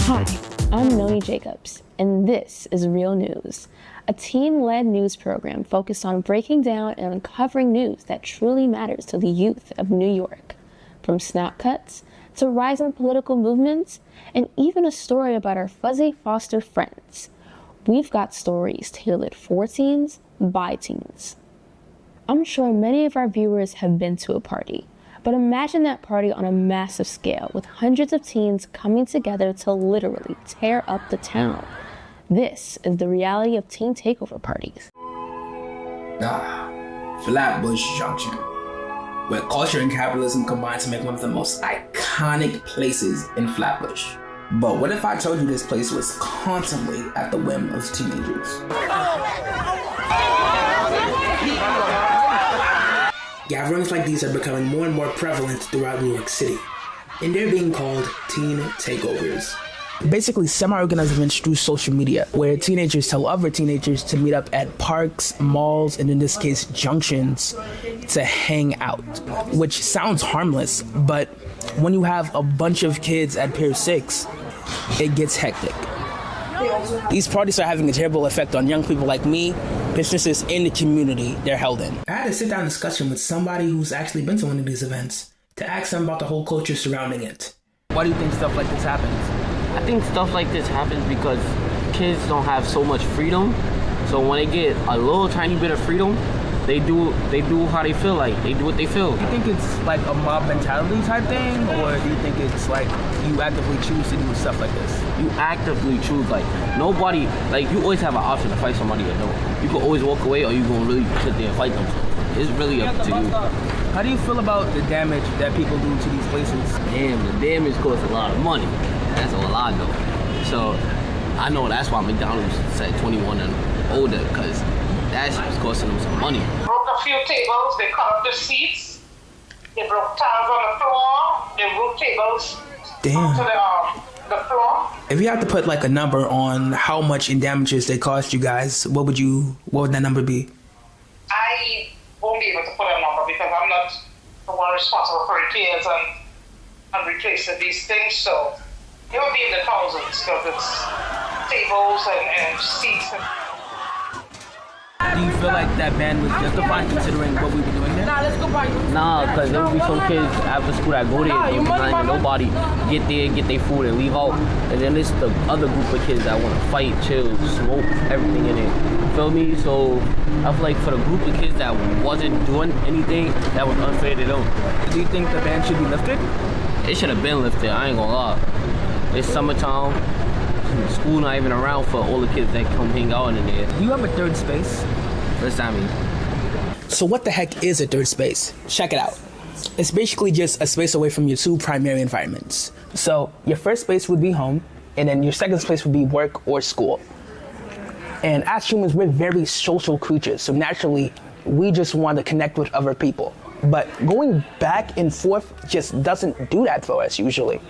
Hi, I'm Noni Jacobs, and this is Real News, a team-led news program focused on breaking down and uncovering news that truly matters to the youth of New York. From snap cuts to rising political movements, and even a story about our fuzzy foster friends. We've got stories tailored for teens by teens. I'm sure many of our viewers have been to a party, but imagine that party on a massive scale with hundreds of teens coming together to literally tear up the town. This is the reality of teen takeover parties. Flatbush Junction, where culture and capitalism combine to make one of the most iconic places in Flatbush. But what if I told you this place was constantly at the whim of teenagers? Gatherings like these are becoming more and more prevalent throughout New York City, and they're being called teen takeovers. Basically, semi-organized events through social media, where teenagers tell other teenagers to meet up at parks, malls, and in this case, junctions, to hang out. Which sounds harmless, but when you have a bunch of kids at Pier 6, it gets hectic. These parties are having a terrible effect on young people like me, businesses in the community they're held in. I had a sit-down discussion with somebody who's actually been to one of these events to ask them about the whole culture surrounding it. Why do you think stuff like this happens? I think stuff like this happens because kids don't have so much freedom. So when they get a little tiny bit of freedom, they do how they feel like. They do what they feel. Do you think it's like a mob mentality type thing, or do you think it's like you actively choose to do stuff like this? You actively choose, like nobody, like you always have an option to fight somebody or no. You can always walk away or you gonna really sit there and fight them. It's really up to you. How do you feel about the damage that people do to these places? Damn, the damage costs a lot of money. That's all I know. So I know that's why McDonald's said 21 and older, because that's costing them some money. Broke a few tables, they cut up the seats, they broke tiles on the floor, they broke tables onto the floor. If you had to put like a number on how much in damages they cost you guys, what would that number be? I won't be able to put a number because I'm not the one responsible for repairs and replacing these things, so it would be in the thousands because it's tables and seats. Do you feel like that ban was justified considering what we were doing there? Nah, because there will be some kids after school that go there, don't do nothing, nobody get there, get their food and leave out. And then there's the other group of kids that want to fight, chill, smoke, everything in it. Feel me? So I feel like for the group of kids that wasn't doing anything, that was unfair to them. Do you think the ban should be lifted? It should have been lifted, I ain't gonna lie. It's summertime. School not even around for all the kids that come hang out in there. Do you have a third space? First time. So what the heck is a third space? Check it out. It's basically just a space away from your two primary environments. So your first space would be home, and then your second space would be work or school. And as humans, we're very social creatures. So naturally, we just want to connect with other people. But going back and forth just doesn't do that for us usually.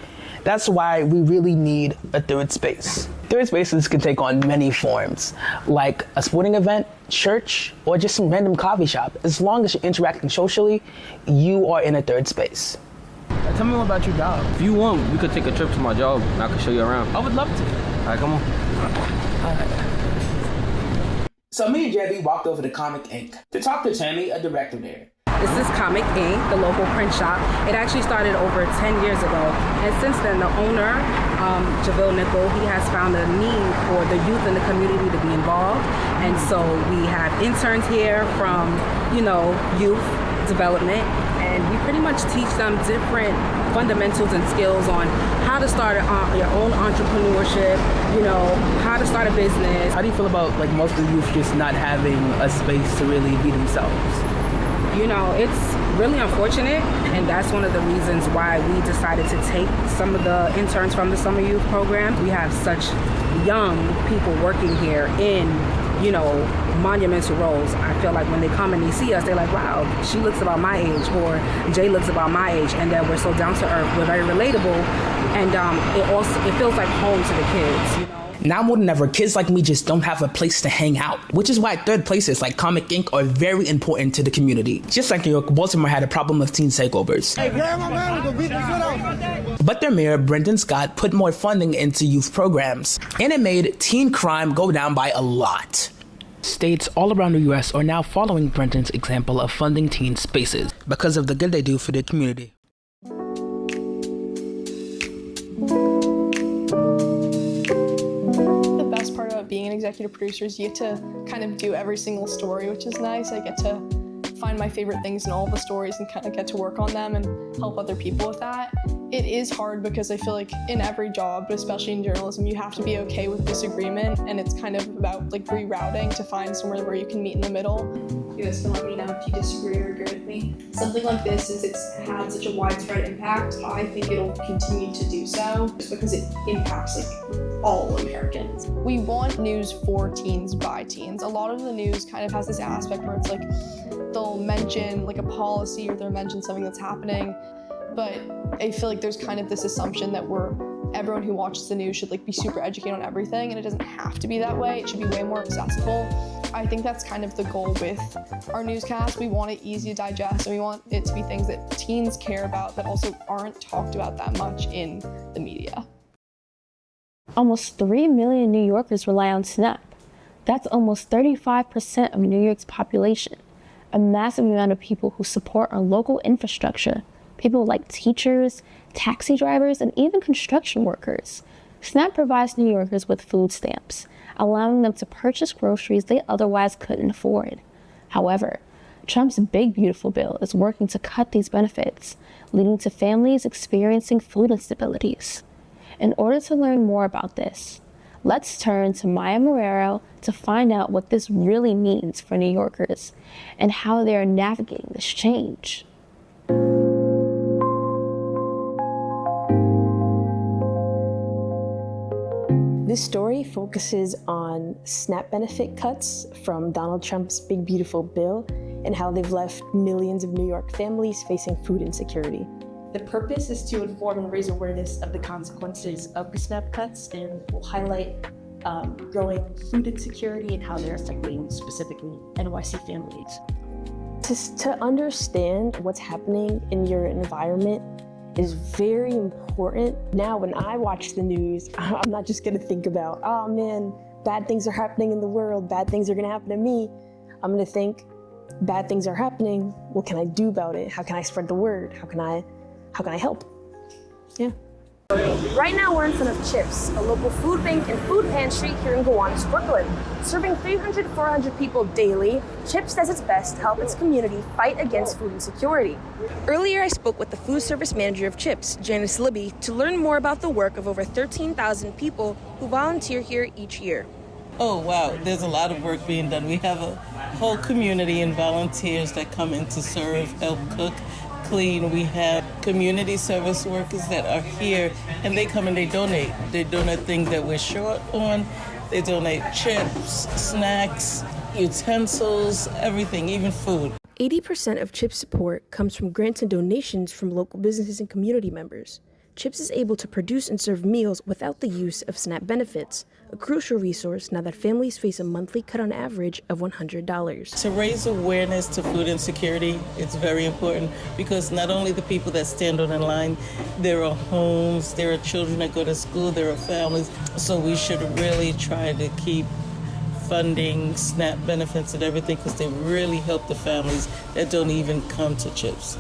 That's why we really need a third space. Third spaces can take on many forms, like a sporting event, church, or just some random coffee shop. As long as you're interacting socially, you are in a third space. Tell me more about your job. If you want, we could take a trip to my job and I can show you around. I would love to. All right, come on. All right. So me and JB walked over to Comic Inc. to talk to Tammy, a director there. This is Comic Inc., the local print shop. It actually started over 10 years ago. And since then, the owner, JaVale Nickel, he has found a need for the youth in the community to be involved. And so we have interns here from, youth development. And we pretty much teach them different fundamentals and skills on how to start your own entrepreneurship, how to start a business. How do you feel about most of the youth just not having a space to really be themselves? It's really unfortunate, and that's one of the reasons why we decided to take some of the interns from the summer youth program. We have such young people working here in, monumental roles. I feel like when they come and they see us, they're like, wow, she looks about my age, or Jay looks about my age, and then we're so down to earth, we're very relatable, and it feels like home to the kids, Now more than ever, kids like me just don't have a place to hang out, which is why third places like Comic Inc. are very important to the community. Just like New York, Baltimore had a problem with teen takeovers. But their mayor, Brendan Scott, put more funding into youth programs, and it made teen crime go down by a lot. States all around the U.S. are now following Brendan's example of funding teen spaces because of the good they do for their community. Being an executive producer is you get to kind of do every single story, which is nice. I get to find my favorite things in all the stories and kind of get to work on them and help other people with that. It is hard because I feel like in every job, but especially in journalism, you have to be okay with disagreement, and it's kind of about like rerouting to find somewhere where you can meet in the middle. You guys can let me know if you disagree or agree with me. Something like this, since it's had such a widespread impact, I think it'll continue to do so just because it impacts like all Americans. We want news for teens by teens. A lot of the news kind of has this aspect where it's like they'll mention like a policy or they'll mention something that's happening, but I feel like there's kind of this assumption that everyone who watches the news should like be super educated on everything, and it doesn't have to be that way. It should be way more accessible. I think that's kind of the goal with our newscast. We want it easy to digest, and we want it to be things that teens care about that also aren't talked about that much in the media. Almost 3 million New Yorkers rely on SNAP. That's almost 35% of New York's population, a massive amount of people who support our local infrastructure. People like teachers, taxi drivers, and even construction workers. SNAP provides New Yorkers with food stamps, allowing them to purchase groceries they otherwise couldn't afford. However, Trump's big beautiful bill is working to cut these benefits, leading to families experiencing food instabilities. In order to learn more about this, let's turn to Maya Marrero to find out what this really means for New Yorkers and how they are navigating this change. This story focuses on SNAP benefit cuts from Donald Trump's big beautiful bill and how they've left millions of New York families facing food insecurity. The purpose is to inform and raise awareness of the consequences of the SNAP cuts, and will highlight growing food insecurity and how they're affecting specifically NYC families. To understand what's happening in your environment is very important. Now, when I watch the news, I'm not just gonna think about, oh man, bad things are happening in the world, bad things are gonna happen to me. I'm gonna think, bad things are happening, what can I do about it? How can I spread the word? How can I help? Yeah. Right now we're in front of Chips, a local food bank and food pantry here in Gowanus, Brooklyn. Serving 300 to 400 people daily, Chips does its best to help its community fight against food insecurity. Earlier I spoke with the food service manager of Chips, Janice Libby, to learn more about the work of over 13,000 people who volunteer here each year. Oh, wow. There's a lot of work being done. We have a whole community and volunteers that come in to serve, help cook, clean. We have community service workers that are here, and they come and they donate. They donate things that we're short on. They donate chips, snacks, utensils, everything, even food. 80% of CHIPS support comes from grants and donations from local businesses and community members. CHIPS is able to produce and serve meals without the use of SNAP benefits, a crucial resource now that families face a monthly cut on average of $100. To raise awareness to food insecurity, it's very important because not only the people that stand on the line, there are homes, there are children that go to school, there are families. So we should really try to keep funding SNAP benefits and everything because they really help the families that don't even come to CHIPS.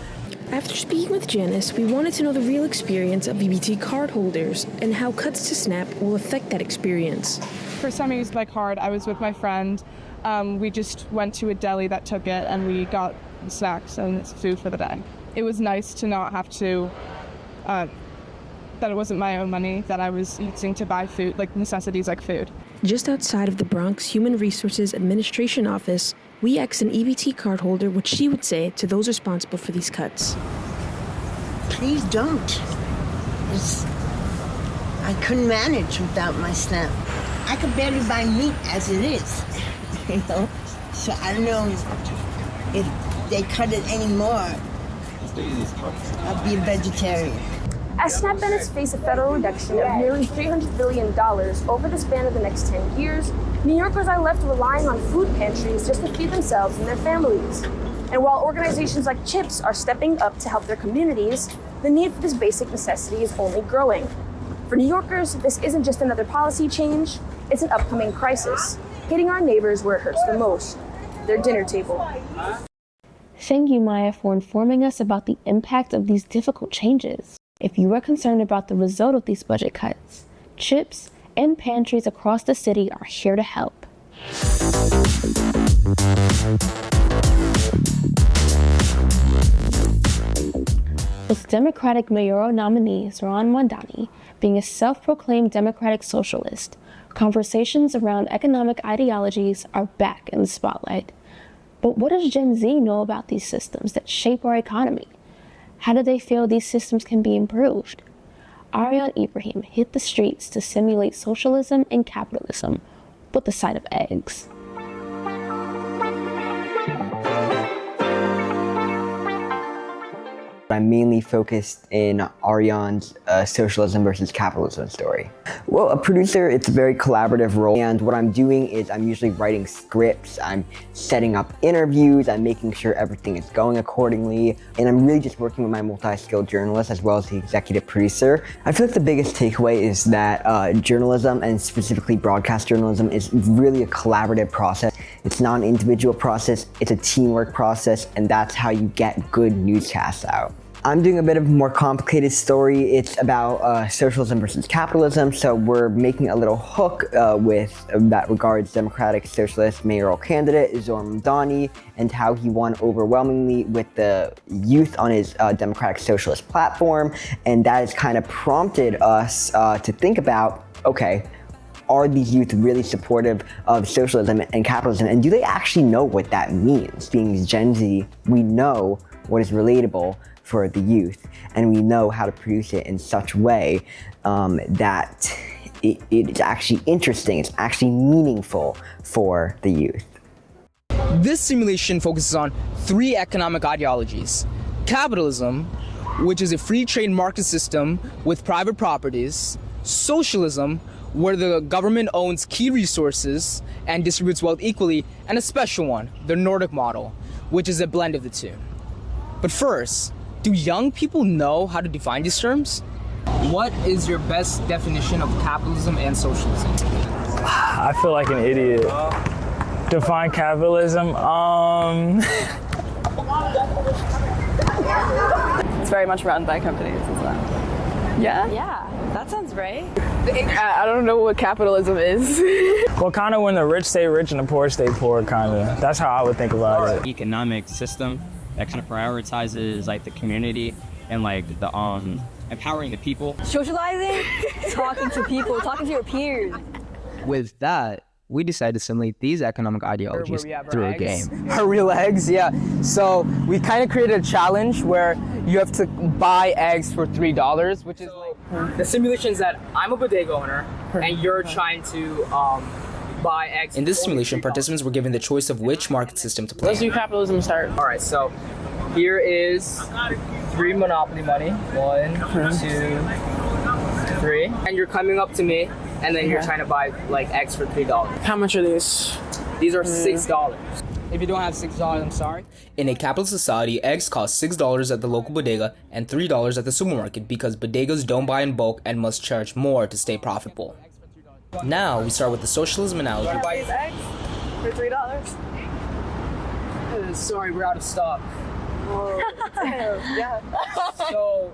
After speaking with Janice, we wanted to know the real experience of EBT cardholders and how cuts to SNAP will affect that experience. First time I used my card, I was with my friend. We just went to a deli that took it, and we got snacks and food for the day. It was nice to not have to, that it wasn't my own money that I was using to buy food, like necessities like food. Just outside of the Bronx Human Resources Administration office, we asked an EBT cardholder what she would say to those responsible for these cuts. Please don't. I couldn't manage without my SNAP. I could barely buy meat as it is, you know? So I don't know if they cut it anymore. I'll be a vegetarian. As SNAP benefits face a federal reduction of nearly $300 billion over the span of the next 10 years, New Yorkers are left relying on food pantries just to feed themselves and their families. And while organizations like CHIPS are stepping up to help their communities, the need for this basic necessity is only growing. For New Yorkers, this isn't just another policy change, it's an upcoming crisis, hitting our neighbors where it hurts the most, their dinner table. Thank you, Maya, for informing us about the impact of these difficult changes. If you are concerned about the result of these budget cuts, CHIPS and pantries across the city are here to help. With Democratic mayoral nominee Zohran Mamdani being a self-proclaimed democratic socialist, conversations around economic ideologies are back in the spotlight. But what does Gen Z know about these systems that shape our economy? How do they feel these systems can be improved? Ariane Ibrahim hit the streets to simulate socialism and capitalism with the sight of eggs. I'm mainly focused in Ariane's socialism versus capitalism story. Well, a producer, it's a very collaborative role, and what I'm doing is I'm usually writing scripts, I'm setting up interviews, I'm making sure everything is going accordingly, and I'm really just working with my multi-skilled journalist as well as the executive producer. I feel like the biggest takeaway is that journalism, and specifically broadcast journalism, is really a collaborative process. It's not an individual process, it's a teamwork process, and that's how you get good newscasts out. I'm doing a bit of a more complicated story. It's about socialism versus capitalism, so we're making a little hook that regards Democratic Socialist mayoral candidate Zohran Mamdani and how he won overwhelmingly with the youth on his Democratic Socialist platform, and that has kind of prompted us to think about, okay, are these youth really supportive of socialism and capitalism, and do they actually know what that means? Being Gen Z, we know what is relatable for the youth, and we know how to produce it in such a way that it's actually interesting, it's actually meaningful for the youth. This simulation focuses on three economic ideologies. Capitalism, which is a free trade market system with private properties. Socialism, where the government owns key resources and distributes wealth equally. And a special one, the Nordic model, which is a blend of the two. But first, do young people know how to define these terms? What is your best definition of capitalism and socialism? I feel like an idiot. Define capitalism? It's very much run by companies, is that? Yeah? Yeah, that sounds right. I don't know what capitalism is. Well, kind of when the rich stay rich and the poor stay poor, kind of. That's how I would think about it. Economic system that kind of prioritizes like the community and like the empowering the people. Socializing, talking to people, talking to your peers. With that, we decided to simulate these economic ideologies through a game. Our real eggs, yeah. So we kind of created a challenge where you have to buy eggs for $3, which is like the simulation is that I'm a bodega owner and you're trying to buy eggs. In this simulation, participants were given the choice of which market system to play. Let's do capitalism start. All right, so here is 3 Monopoly money. 1, 2, 3. And you're coming up to me, and then you're trying to buy like eggs for $3. How much are these? These are $6. If you don't have $6, I'm sorry. In a capitalist society, eggs cost $6 at the local bodega and $3 at the supermarket because bodegas don't buy in bulk and must charge more to stay profitable. Now we start with the socialism analogy. Buy these eggs for $3. Sorry, we're out of stock. Oh, yeah. So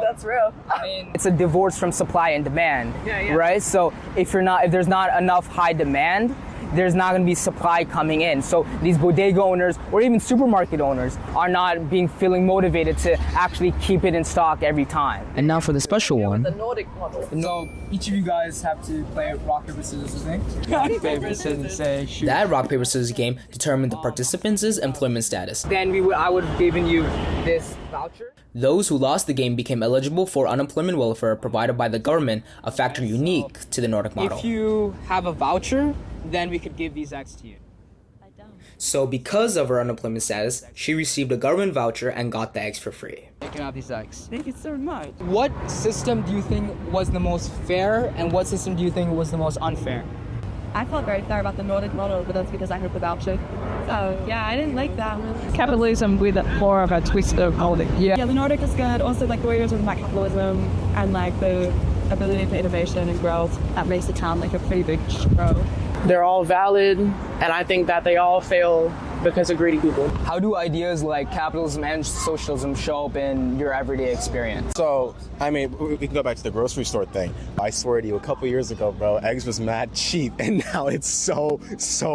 that's real. I mean, it's a divorce from supply and demand, right? So if there's not enough high demand, there's not going to be supply coming in. So these bodega owners or even supermarket owners are not feeling motivated to actually keep it in stock every time. And now for the special one. The Nordic model. So each of you guys have to play rock, paper, scissors, okay? Rock, paper, scissors, say shoot. That rock, paper, scissors game determined the participants' employment status. Then I would have given you this voucher. Those who lost the game became eligible for unemployment welfare provided by the government, a factor unique to the Nordic model. If you have a voucher, then we could give these eggs to you. I don't. So because of her unemployment status, she received a government voucher and got the eggs for free. Happy sex. Thank you so much. What system do you think was the most fair, and what system do you think was the most unfair? I felt very fair about the Nordic model, but that's because I heard without shit. So yeah, I didn't like that one. Capitalism with more of a twist of politics. Yeah, the Nordic is good. Also, like the way you're talking about capitalism and like the ability for innovation and growth, that makes the town like a pretty big growth. They're all valid, and I think that they all fail because of greedy people. How do ideas like capitalism and socialism show up in your everyday experience? So, I mean, we can go back to the grocery store thing. I swear to you, a couple years ago, bro, eggs was mad cheap, and now it's so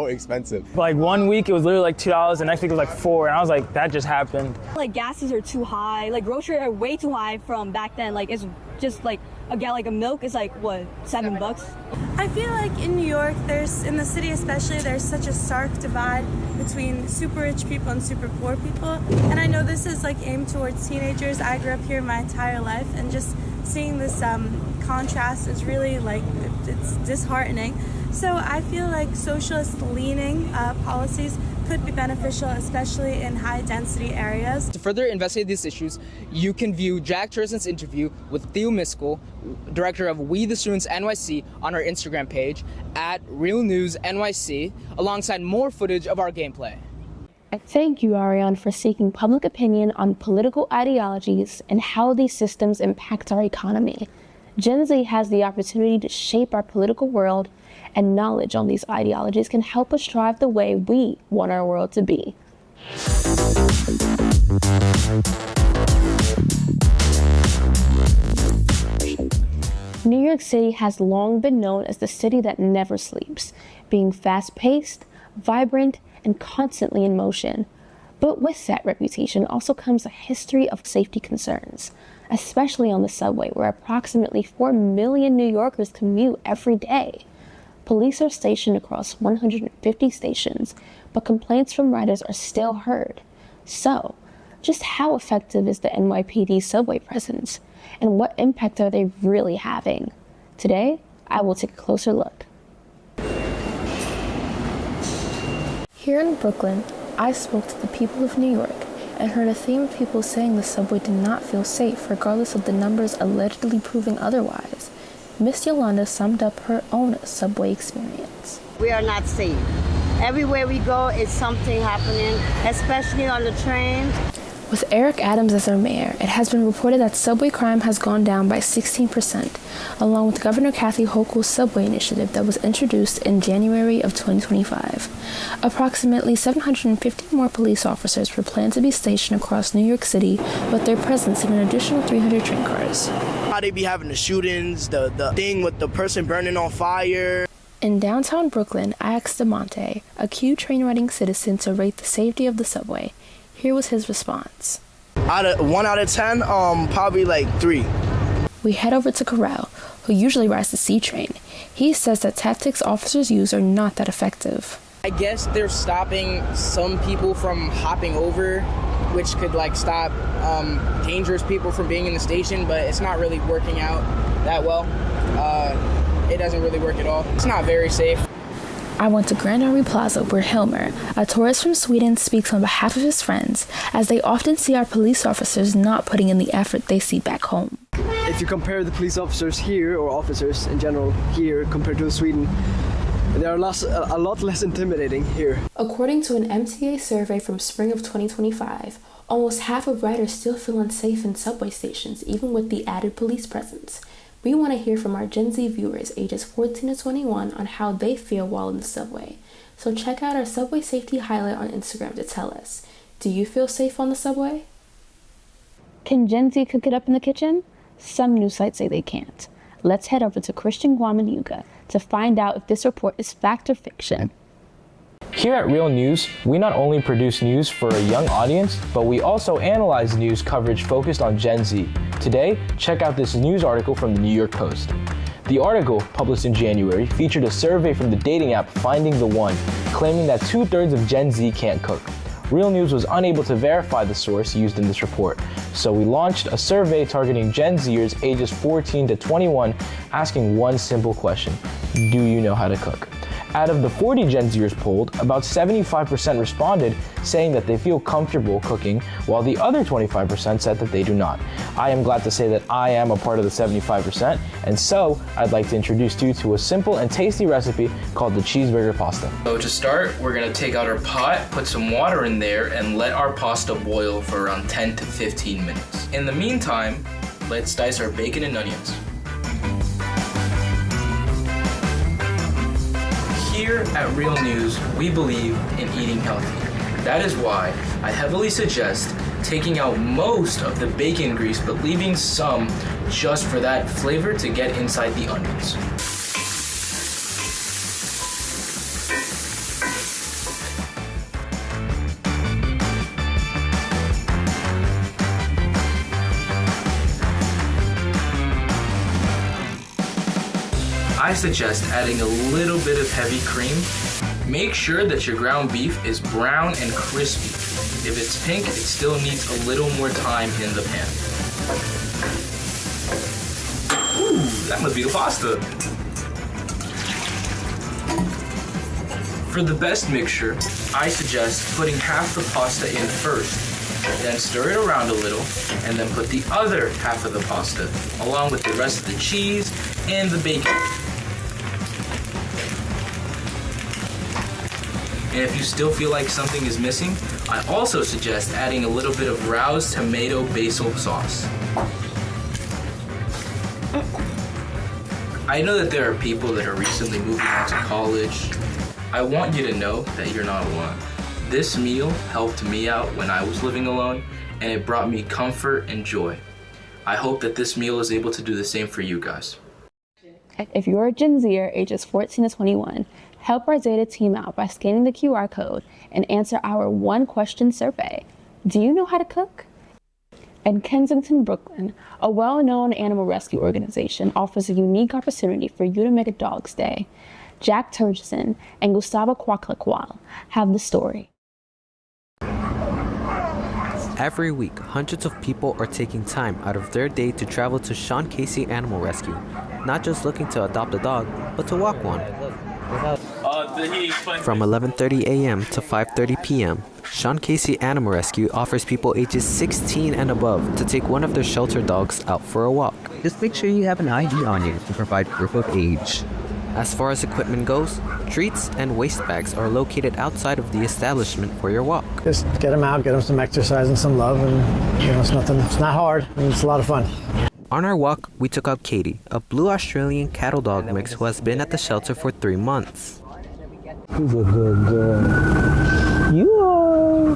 expensive. Like 1 week it was literally like $2, the next week it was like $4, and I was like, that just happened. Like gases are too high, like groceries are way too high from back then. Like it's just like a gallon of milk is like what, $7? I feel like in New York, in the city especially, there's such a stark divide between super rich people and super poor people. And I know this is like aimed towards teenagers. I grew up here my entire life, and just seeing this contrast is really like, it's disheartening. So I feel like socialist leaning policies could be beneficial, especially in high density areas. To further investigate these issues, you can view Jack Tursin's interview with Theo Miskell, director of We the Students NYC, on our Instagram page at Real News NYC, alongside more footage of our gameplay. Thank you, Ariane, for seeking public opinion on political ideologies and how these systems impact our economy. Gen Z has the opportunity to shape our political world, and knowledge on these ideologies can help us drive the way we want our world to be. New York City has long been known as the city that never sleeps, being fast-paced, vibrant, and constantly in motion. But with that reputation also comes a history of safety concerns, especially on the subway, where approximately 4 million New Yorkers commute every day. Police are stationed across 150 stations, but complaints from riders are still heard. So, just how effective is the NYPD subway presence, and what impact are they really having? Today, I will take a closer look. Here in Brooklyn, I spoke to the people of New York and heard a theme of people saying the subway did not feel safe, regardless of the numbers allegedly proving otherwise. Miss Yolanda summed up her own subway experience. We are not safe. Everywhere we go, it's something happening, especially on the trains. With Eric Adams as our mayor, it has been reported that subway crime has gone down by 16%, along with Governor Kathy Hochul's subway initiative that was introduced in January of 2025. Approximately 750 more police officers were planned to be stationed across New York City, with their presence in an additional 300 train cars. How they be having the shootings, the thing with the person burning on fire. In downtown Brooklyn, I asked DeMonte, a Q train-riding citizen, to rate the safety of the subway. Here was his response. 1 out of 10, probably like 3. We head over to Corral, who usually rides the C train. He says that tactics officers use are not that effective. I guess they're stopping some people from hopping over, which could like stop dangerous people from being in the station, but it's not really working out that well. It doesn't really work at all. It's not very safe. I went to Grand Army Plaza, where Hilmer, a tourist from Sweden, speaks on behalf of his friends, as they often see our police officers not putting in the effort they see back home. If you compare the police officers here, or officers in general here, compared to Sweden, they are a lot less intimidating here. According to an MTA survey from spring of 2025, almost half of riders still feel unsafe in subway stations, even with the added police presence. We want to hear from our Gen Z viewers ages 14 to 21 on how they feel while in the subway. So check out our subway safety highlight on Instagram to tell us, do you feel safe on the subway? Can Gen Z cook it up in the kitchen? Some news sites say they can't. Let's head over to Christian Guamanuga to find out if this report is fact or fiction. Here at Real News, we not only produce news for a young audience, but we also analyze news coverage focused on Gen Z. Today, check out this news article from the New York Post. The article, published in January, featured a survey from the dating app Finding the One, claiming that 2/3 of Gen Z can't cook. Real News was unable to verify the source used in this report, so we launched a survey targeting Gen Zers ages 14 to 21, asking one simple question: do you know how to cook? Out of the 40 Gen Zers polled, about 75% responded saying that they feel comfortable cooking, while the other 25% said that they do not. I am glad to say that I am a part of the 75%, and so I'd like to introduce you to a simple and tasty recipe called the cheeseburger pasta. So to start, we're gonna take out our pot, put some water in there, and let our pasta boil for around 10 to 15 minutes. In the meantime, let's dice our bacon and onions. Here at Real News, we believe in eating healthy. That is why I heavily suggest taking out most of the bacon grease but leaving some just for that flavor to get inside the onions. I suggest adding a little bit of heavy cream. Make sure that your ground beef is brown and crispy. If it's pink, it still needs a little more time in the pan. Ooh, that must be the pasta. For the best mixture, I suggest putting half the pasta in first, then stir it around a little, and then put the other half of the pasta, along with the rest of the cheese and the bacon. And if you still feel like something is missing, I also suggest adding a little bit of Rao's tomato basil sauce. I know that there are people that are recently moving on to college. I want you to know that you're not alone. This meal helped me out when I was living alone, and it brought me comfort and joy. I hope that this meal is able to do the same for you guys. If you're a Gen Zer ages 14 to 21, help our Zeta team out by scanning the QR code and answer our one-question survey. Do you know how to cook? In Kensington, Brooklyn, a well-known animal rescue organization offers a unique opportunity for you to make a dog's day. Jack Turgeson and Gustavo Quaclaqual have the story. Every week, hundreds of people are taking time out of their day to travel to Sean Casey Animal Rescue, not just looking to adopt a dog, but to walk one. From 11:30 a.m. to 5:30 p.m., Sean Casey Animal Rescue offers people ages 16 and above to take one of their shelter dogs out for a walk. Just make sure you have an ID on you to provide proof of age. As far as equipment goes, treats and waste bags are located outside of the establishment for your walk. Just get them out, get them some exercise and some love, and it's not hard, and it's a lot of fun. On our walk, we took out Katie, a blue Australian cattle dog mix who has been at the shelter for 3 months. He's a good girl. You are.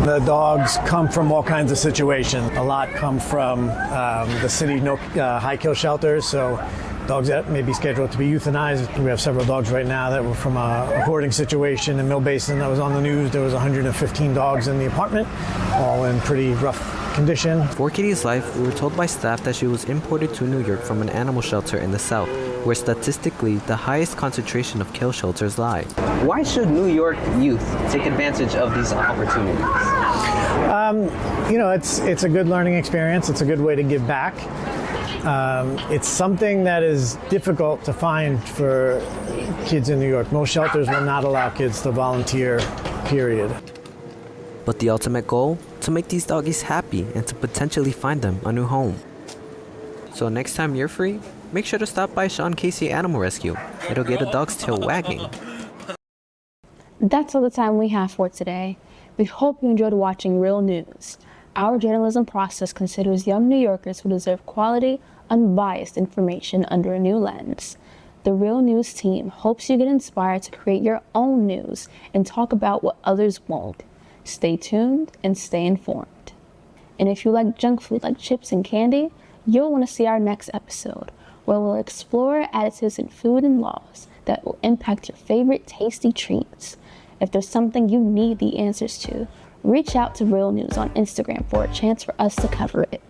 The dogs come from all kinds of situations. A lot come from the city high kill shelters, so dogs that may be scheduled to be euthanized. We have several dogs right now that were from a hoarding situation in Mill Basin that was on the news. There was 115 dogs in the apartment, all in pretty rough condition. For Katie's life, we were told by staff that she was imported to New York from an animal shelter in the South, where statistically the highest concentration of kill shelters lie. Why should New York youth take advantage of these opportunities? It's a good learning experience. It's a good way to give back. It's something that is difficult to find for kids in New York. Most shelters will not allow kids to volunteer, period. But the ultimate goal? To make these doggies happy and to potentially find them a new home. So next time you're free, make sure to stop by Sean Casey Animal Rescue. It'll get a dog's tail wagging. That's all the time we have for today. We hope you enjoyed watching Real News. Our journalism process considers young New Yorkers who deserve quality, unbiased information under a new lens. The Real News team hopes you get inspired to create your own news and talk about what others won't. Stay tuned and stay informed. And if you like junk food like chips and candy, you'll want to see our next episode, where we'll explore additives in food and laws that will impact your favorite tasty treats. If there's something you need the answers to, reach out to Real News on Instagram for a chance for us to cover it.